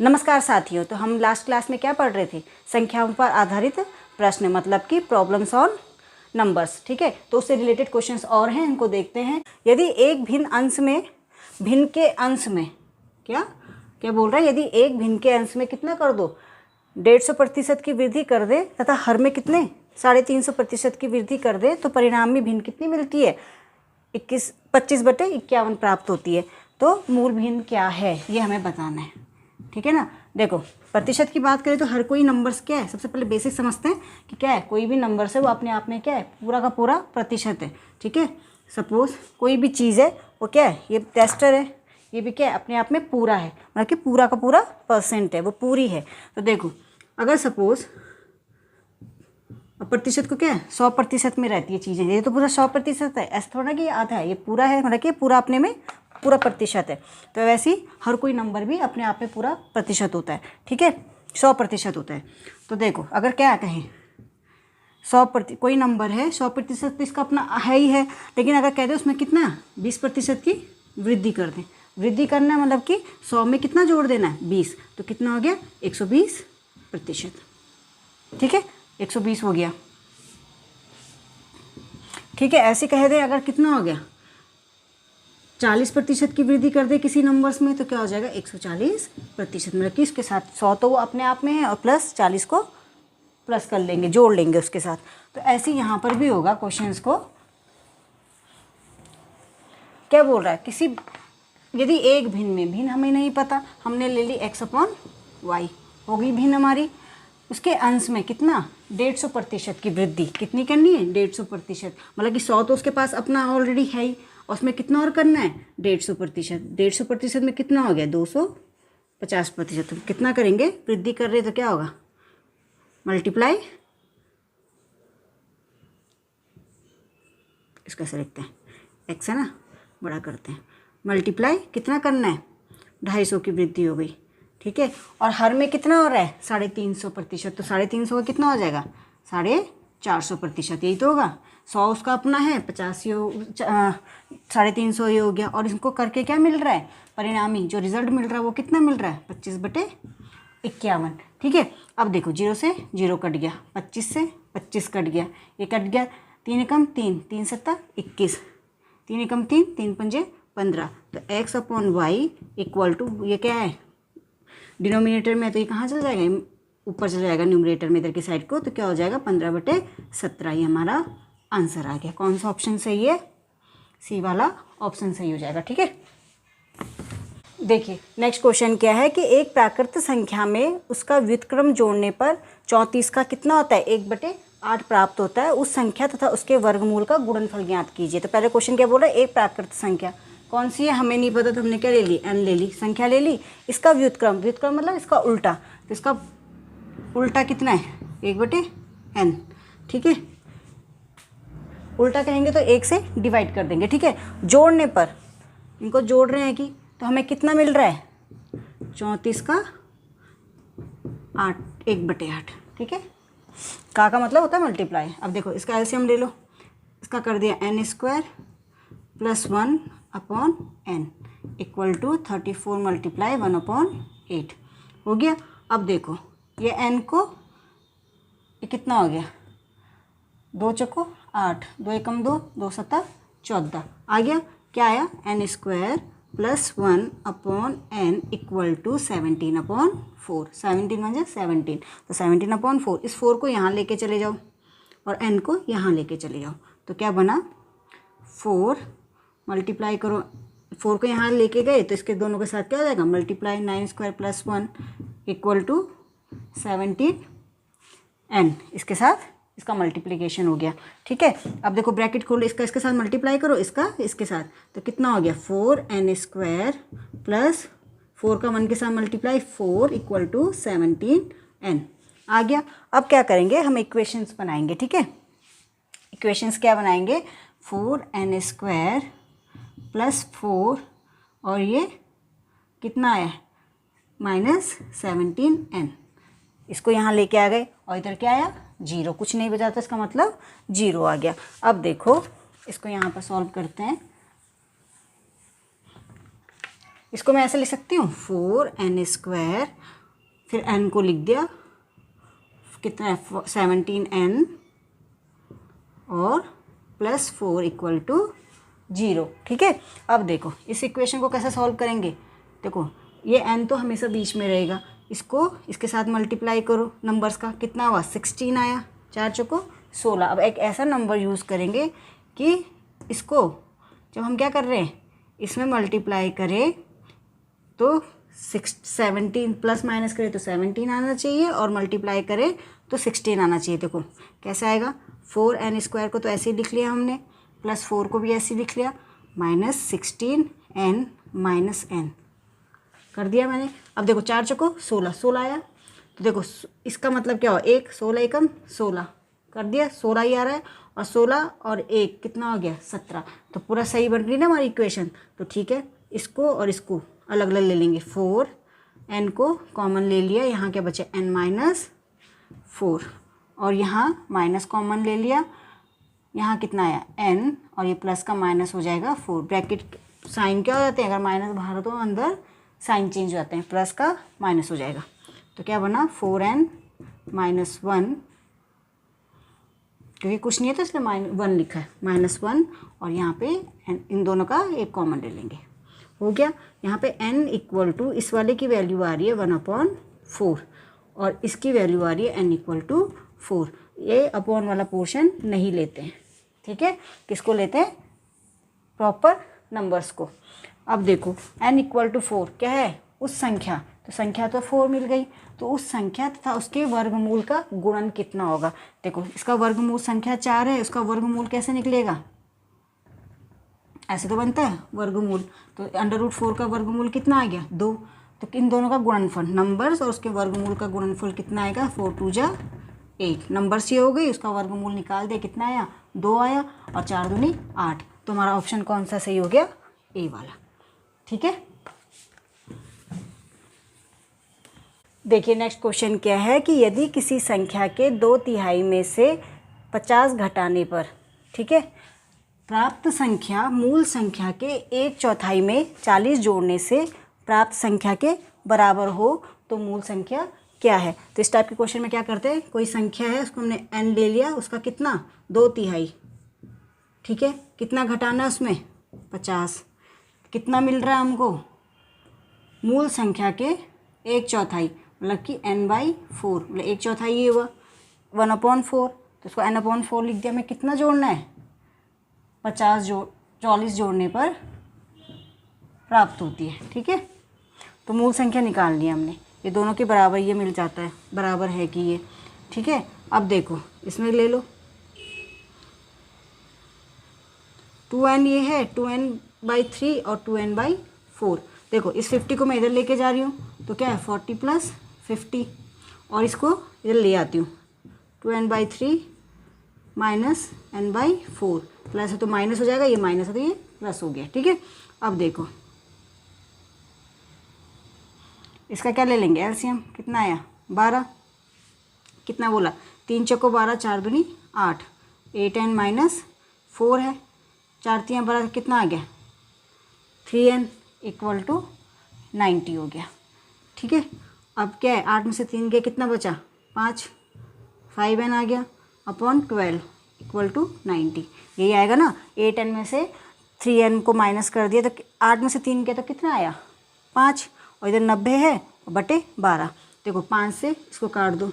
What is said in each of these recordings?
नमस्कार साथियों, तो हम लास्ट क्लास में क्या पढ़ रहे थे? संख्याओं पर आधारित प्रश्न, मतलब कि प्रॉब्लम्स ऑन नंबर्स। ठीक है, तो उससे रिलेटेड क्वेश्चंस और हैं, इनको देखते हैं। यदि एक भिन्न के अंश में क्या क्या बोल रहा है? यदि एक भिन्न के अंश में कितना कर दो, 150% की वृद्धि कर दे तथा हर में कितने 350% की वृद्धि कर दे, तो परिणामी भिन्न कितनी मिलती है? 25/51 प्राप्त होती है। तो मूल भिन्न क्या है, ये हमें बताना है। ठीक है ना। देखो, प्रतिशत की बात करें तो हर कोई नंबर्स क्या है, सबसे पहले बेसिक समझते हैं कि क्या है। कोई भी नंबर्स है वो अपने आप में क्या है, पूरा का पूरा प्रतिशत है। ठीक है, सपोज कोई भी चीज़ है वो क्या है, ये टेस्टर है, ये भी क्या है, अपने आप में पूरा है, मतलब कि पूरा का पूरा परसेंट है, वो पूरी है। तो देखो, अगर सपोज प्रतिशत को क्या है, 100% में रहती है चीज़ें, ये तो पूरा 100% है, ऐसा थोड़ा कि ये आधा है, ये पूरा है, मतलब कि पूरा अपने में पूरा प्रतिशत है। तो वैसे ही हर कोई नंबर भी अपने आप में पूरा प्रतिशत होता है। ठीक है, 100% होता है। तो देखो, अगर क्या कहें, कोई नंबर है 100%, तो इसका अपना है ही है, लेकिन अगर कह दें उसमें कितना 20% की वृद्धि कर दें। वृद्धि करना है मतलब कि 100 में कितना जोड़ देना है, 20, तो कितना हो गया, 120%। ठीक है, 120 हो गया। ठीक है, ऐसे कह दे अगर कितना हो गया, 40% की वृद्धि कर दे किसी नंबर्स में, तो क्या हो जाएगा, 140%। मतलब कि इसके साथ 100 तो वो अपने आप में है और प्लस 40 को प्लस कर लेंगे, जोड़ लेंगे उसके साथ। तो ऐसे यहाँ पर भी होगा। क्वेश्चंस को क्या बोल रहा है, यदि एक भिन्न हमें नहीं पता, हमने ले ली x/y, हो गई भिन्न हमारी। उसके अंश में कितना, 150% की वृद्धि कितनी करनी है, 150%। मतलब कि 100 तो उसके पास अपना ऑलरेडी है ही, और उसमें कितना और करना है, 150%। 150% में कितना हो गया, 250%। तो कितना करेंगे, वृद्धि कर रहे तो क्या होगा, मल्टीप्लाई, इसका से लिखते हैं, x है ना, बड़ा करते हैं, मल्टीप्लाई कितना करना है, 250 की वृद्धि हो गई। ठीक है, और हर में कितना हो रहा है, 350%। तो 350 का कितना हो जाएगा, 450%। यही तो होगा। 100 उसका अपना है, 50 350 ये हो गया। और इसको करके क्या मिल रहा है, परिणामी जो रिजल्ट मिल रहा है वो कितना मिल रहा है, 25/51। ठीक है, अब देखो, 0 से 0 कट गया, 25 से 25 कट गया, ये कट गया, 3 एकम 3, 3 7 21, 3 एकम 3, 3 पंजे 15। तो x/y इक्वल टू, ये क्या है डिनोमिनेटर में, तो ये कहाँ चल जाएगा, ऊपर चल जाएगा न्यूमरेटर में इधर की साइड को। तो क्या हो जाएगा, 15/17। ये हमारा आंसर आ गया। कौन सा ऑप्शन सही है, सी वाला ऑप्शन सही हो जाएगा। ठीक है, देखिए नेक्स्ट क्वेश्चन क्या है कि एक प्राकृत संख्या में उसका व्युत्क्रम जोड़ने पर 34 का कितना होता है, 1/8 प्राप्त होता है। उस संख्या तथा उसके वर्गमूल का गुणनफल ज्ञात कीजिए। तो पहले क्वेश्चन क्या बोल रहा है, एक प्राकृत संख्या कौन सी है हमें नहीं पता, तो हमने क्या ले ली, n ले ली, संख्या ले ली। इसका व्युत्क्रम मतलब इसका उल्टा, तो इसका उल्टा कितना है, 1/n। ठीक है, उल्टा कहेंगे तो 1 से डिवाइड कर देंगे। ठीक है, जोड़ने पर, इनको जोड़ रहे हैं कि, तो हमें कितना मिल रहा है, 34 का 1/8। ठीक है, का मतलब होता है मल्टीप्लाई। अब देखो, इसका एलसीएम ले लो, इसका कर दिया n² + 1/n इक्वल टू 34 × 1/8 हो गया। अब देखो, ये n को, ये कितना हो गया, 2 चौको 8, 2 एकम 2, 2 7 14 आ गया। क्या आया, n² + 1/n इक्वल टू 17/4। 17 म्हणजे 17, तो 17/4। इस 4 को यहाँ लेके चले जाओ और n को यहाँ लेके चले जाओ, तो क्या बना, 4 मल्टीप्लाई करो, 4 को यहाँ लेके गए तो इसके दोनों के साथ क्या हो जाएगा, मल्टीप्लाई, 9² + 1 इक्वल टू 17n। इसके साथ इसका मल्टीप्लिकेशन हो गया। ठीक है, अब देखो ब्रैकेट खोलो, इसका इसके साथ मल्टीप्लाई करो, इसका इसके साथ, तो कितना हो गया, 4n² + 4 का 1 के साथ मल्टीप्लाई, 4 इक्वल टू 17n आ गया। अब क्या करेंगे, हम इक्वेशंस बनाएंगे। ठीक है, इक्वेशंस क्या बनाएंगे, 4n² + 4 और ये कितना आया, -17n। इसको यहाँ लेके आ गए और इधर क्या आया, 0, कुछ नहीं बचा था, इसका मतलब 0 आ गया। अब देखो, इसको यहाँ पर सॉल्व करते हैं। इसको मैं ऐसे लिख सकती हूँ 4n², फिर n को लिख दिया कितना है 17n और +4 = 0। ठीक है, अब देखो इस इक्वेशन को कैसे सॉल्व करेंगे। देखो ये n तो हमेशा बीच में रहेगा, इसको इसके साथ मल्टीप्लाई करो नंबर्स का, कितना हुआ 16 आया, 4 चौको 16। अब एक ऐसा नंबर यूज़ करेंगे कि इसको जब हम क्या कर रहे हैं इसमें मल्टीप्लाई करें तो 17 प्लस माइनस करें तो 17 आना चाहिए और मल्टीप्लाई करें तो 16 आना चाहिए। देखो कैसे आएगा, 4n² को तो ऐसे ही लिख लिया हमने, +4 को भी ऐसे ही लिख लिया, -16n -n कर दिया मैंने। अब देखो 4 चौको 16, 16 आया, तो देखो इसका मतलब क्या हुआ, 1 16 एकम 16 कर दिया, 16 ही आ रहा है, और 16 और 1 कितना हो गया 17। तो पूरा सही बन गई ना हमारी इक्वेशन। तो ठीक है, इसको और इसको अलग अलग ले लेंगे, 4n को कॉमन ले लिया, यहाँ क्या बचे n-4, और यहाँ माइनस कॉमन ले लिया, यहाँ कितना आया n, और ये प्लस का माइनस हो जाएगा 4। ब्रैकेट साइन क्या हो जाते हैं, अगर माइनस बाहर हो तो अंदर साइन चेंज हो जाते हैं, प्लस का माइनस हो जाएगा। तो क्या बना 4n -1, क्योंकि कुछ नहीं है तो इसलिए -1 लिखा है, -1, और यहाँ पे इन दोनों का एक कॉमन ले लेंगे, हो गया। यहाँ पे n = इस वाले की वैल्यू आ रही है 1/4 और इसकी वैल्यू आ रही है n = 4। ये अपॉन वाला पोर्शन नहीं लेते हैं, ठीक है, किसको लेते हैं, प्रॉपर नंबर्स को। अब देखो n = 4 क्या है, उस संख्या, तो संख्या तो 4 मिल गई, तो उस संख्या तथा उसके वर्गमूल का गुणन कितना होगा। देखो इसका वर्गमूल संख्या 4 है, उसका वर्गमूल कैसे निकलेगा, ऐसे तो बनता है वर्गमूल, तो √4 का वर्गमूल कितना आ गया 2। तो इन दोनों का गुणनफल, नंबर्स और उसके वर्गमूल का गुणनफल कितना आएगा, 4 2 जा 8, नंबर्स ये हो गई, उसका वर्गमूल निकाल दे, कितना आया 2 आया, और 4 दूनी 8। तो हमारा ऑप्शन कौन सा सही हो गया, ए वाला। ठीक है, देखिए नेक्स्ट क्वेश्चन क्या है कि यदि किसी संख्या के 2/3 में से 50 घटाने पर, ठीक है, प्राप्त संख्या मूल संख्या के 1/4 में 40 जोड़ने से प्राप्त संख्या के बराबर हो तो मूल संख्या क्या है। तो इस टाइप के क्वेश्चन में क्या करते हैं, कोई संख्या है उसको हमने n ले लिया, उसका कितना 2/3, ठीक है, कितना घटाना है उसमें 50, कितना मिल रहा है हमको, मूल संख्या के 1/4, मतलब कि n/4, मतलब 1/4 ये हुआ 1/4, तो उसको n/4 लिख दिया। हमें कितना जोड़ना है 40 जोड़ने पर प्राप्त होती है, ठीक है। तो मूल संख्या निकाल लिया हमने, ये दोनों के बराबर ये मिल जाता है, बराबर है कि ये, ठीक है। अब देखो इसमें ले लो 2n, ये है 2n/3 और 2n/4। देखो इस 50 को मैं इधर लेके जा रही हूँ, तो क्या है 40 + 50, और इसको इधर ले आती हूँ 2n/3 - n/4, प्लस है तो माइनस हो जाएगा, ये माइनस है तो ये प्लस हो गया, ठीक है। अब देखो इसका क्या ले लेंगे एलसीएम, कितना आया 12, कितना बोला 3 चौको 12, 4 दूनी 8, 8n - 4 है, 4 3 12, कितना आ गया 3n = 90 हो गया, ठीक है। अब क्या है 8 में से 3 गया, कितना बचा 5, 5n आ गया अपॉन 12 = 90, यही आएगा ना। 8n में से 3n को माइनस कर दिया तो 8 में से 3 गया तो कितना आया 5, और इधर 90 है बटे 12। देखो 5 से इसको काट दो,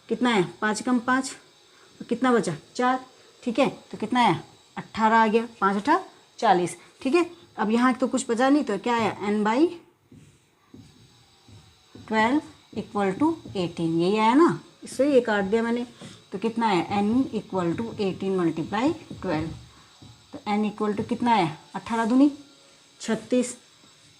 कितना है 5 कम 5, तो कितना बचा 4, ठीक है। तो कितना आया 18 आ गया, 5 8 40, ठीक है। अब यहाँ तो कुछ बचा नहीं, तो क्या आया n/12 = 18, यही आया ना, इससे ये काट दिया मैंने। तो कितना आया n = 18 × 12, तो n = कितना आया 18 दूनी 36,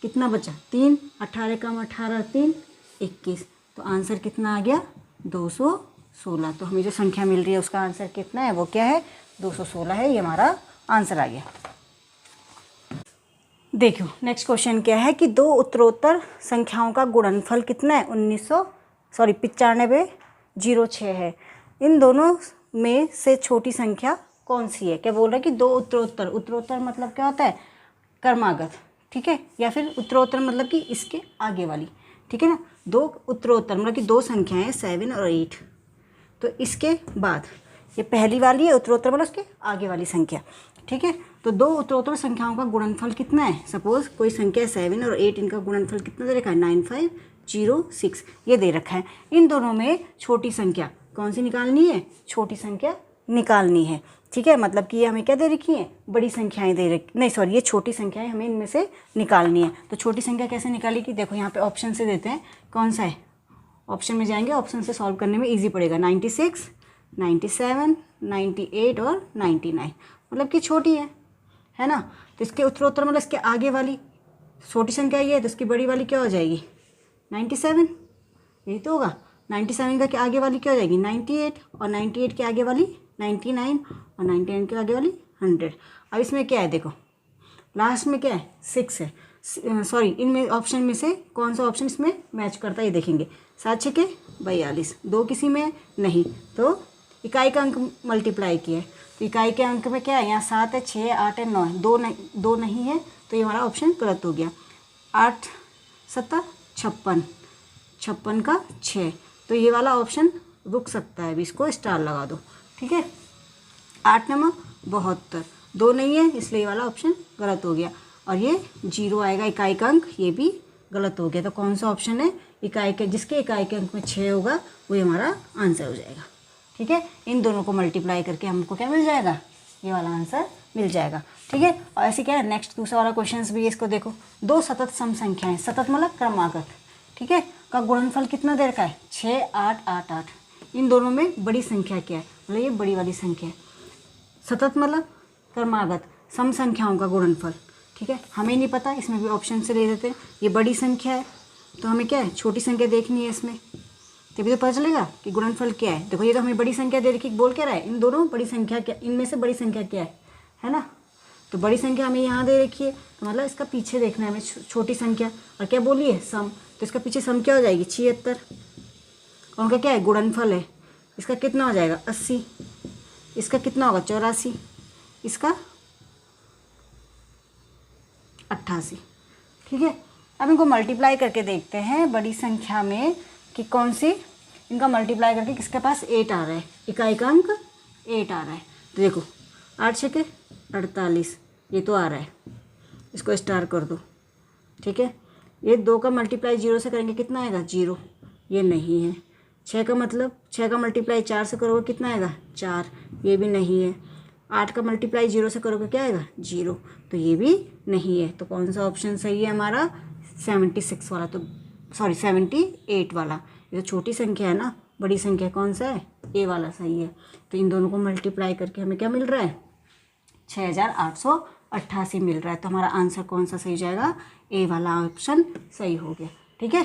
कितना बचा 3, 18 कम 18 3 21, तो आंसर कितना आ गया 216। तो हमें जो संख्या मिल रही है उसका आंसर कितना है, वो क्या है 216 है, ये हमारा आंसर आ गया। देखो नेक्स्ट क्वेश्चन क्या है कि 2 उत्तरोत्तर संख्याओं का गुणनफल कितना है 9506 है। इन दोनों में से छोटी संख्या कौन सी है। क्या बोल रहा है कि 2 उत्तरोत्तर, उत्तरोत्तर मतलब क्या होता है क्रमागत, ठीक है, या फिर उत्तरोत्तर मतलब कि इसके आगे वाली, ठीक है ना। दो उत्तरोत्तर मतलब कि दो संख्याएं हैं 7 और 8, तो इसके बाद ये पहली वाली है उत्तरोत्तर मतलब उसके आगे वाली संख्या, ठीक है। तो दो उत्तरोत्तर संख्याओं का गुणनफल कितना है, सपोज कोई संख्या 7 और 8, इनका गुणनफल कितना दे रखा है 9506 ये दे रखा है। इन दोनों में छोटी संख्या कौन सी निकालनी है, छोटी संख्या निकालनी है, ठीक है। मतलब कि ये हमें क्या दे रखी है, बड़ी संख्याएं दे रखी, नहीं सॉरी, ये छोटी संख्याएं हमें इनमें से निकालनी है। तो छोटी संख्या कैसे निकालेगी, देखो यहाँ पे ऑप्शन से देते हैं, कौन सा है, ऑप्शन में जाएंगे, ऑप्शन से सॉल्व करने में ईजी पड़ेगा। 96, 97, 98 और 99 मतलब कि छोटी है ना। तो इसके उत्तरोत्तर मतलब इसके आगे वाली छोटी संख्या ये है, तो इसकी बड़ी वाली क्या हो जाएगी 97, यही तो होगा। 97 का आगे वाली क्या हो जाएगी 98, और 98 के आगे वाली 99, और 99 के आगे वाली 100। अब इसमें क्या है, देखो लास्ट में क्या है 6 है, सॉरी इनमें ऑप्शन में से कौन सा ऑप्शन इसमें मैच करता है ये देखेंगे। 7 छके 42, 2 किसी में नहीं, तो इकाई का अंक मल्टीप्लाई किया है, तो इकाई के अंक में क्या है, यहाँ 7 है, 6 है, 8 है, 9 है, दो नहीं है, तो ये हमारा ऑप्शन गलत हो गया। 8 7 56, 56 का 6, तो ये वाला ऑप्शन रुक सकता है, अभी इसको स्टार लगा दो, ठीक है। 8 9 72, 2 नहीं है, इसलिए ये वाला ऑप्शन गलत हो गया। और ये 0 आएगा इकाई का अंक, ये भी गलत हो गया। तो कौन सा ऑप्शन है, इकाई के जिसके इकाई के अंक में 6 होगा वही हमारा आंसर हो जाएगा, ठीक है। इन दोनों को मल्टीप्लाई करके हमको क्या मिल जाएगा, ये वाला आंसर मिल जाएगा, ठीक है। और ऐसे क्या है, नेक्स्ट दूसरा वाला क्वेश्चन भी है, इसको देखो। दो सतत सम संख्याएं, सतत मतलब क्रमागत, ठीक है, का गुणनफल कितना दे रखा है 6 8 8 8। इन दोनों में बड़ी संख्या क्या है, मतलब ये बड़ी वाली संख्या है। सतत मतलब क्रमागत, सम संख्याओं का गुणनफल, ठीक है। हमें नहीं पता, इसमें भी ऑप्शन से ले देते हैं। ये बड़ी संख्या है, तो हमें क्या है छोटी संख्या देखनी है इसमें, तभी तो पता चलेगा कि गुणनफल क्या है। देखो ये तो हमें बड़ी संख्या दे रखी, बोल क्या रहा है, इन दोनों बड़ी संख्या क्या, इनमें से बड़ी संख्या क्या है ना। तो बड़ी संख्या हमें यहाँ दे रखी है, तो मतलब इसका पीछे देखना है हमें छोटी संख्या, और क्या बोलिए सम, तो इसका पीछे सम क्या हो जाएगी 76, और उनका क्या है गुणनफल है, इसका कितना हो जाएगा 80, इसका कितना होगा 84, इसका 88, ठीक है। अब इनको मल्टीप्लाई करके देखते हैं बड़ी संख्या में कि कौन सी, इनका मल्टीप्लाई करके किसके पास 8 आ रहा है, इकाई का अंक 8 आ रहा है। तो देखो 8 छके 48, ये तो आ रहा है, इसको स्टार कर दो, ठीक है। ये 2 का मल्टीप्लाई 0 से करेंगे कितना आएगा 0, ये नहीं है। 6 का मतलब 6 का मल्टीप्लाई 4 से करोगे कितना आएगा 4, ये भी नहीं है। 8 का मल्टीप्लाई 0 से करोगे क्या आएगा 0, तो ये भी नहीं है। तो कौन सा ऑप्शन सही है हमारा 76 वाला, तो सॉरी 78 वाला। ये तो छोटी संख्या है ना, बड़ी संख्या कौन सा है, ए वाला सही है। तो इन दोनों को मल्टीप्लाई करके हमें क्या मिल रहा है 6888 मिल रहा है। तो हमारा आंसर कौन सा सही हो जाएगा, ए वाला ऑप्शन सही हो गया, ठीक है।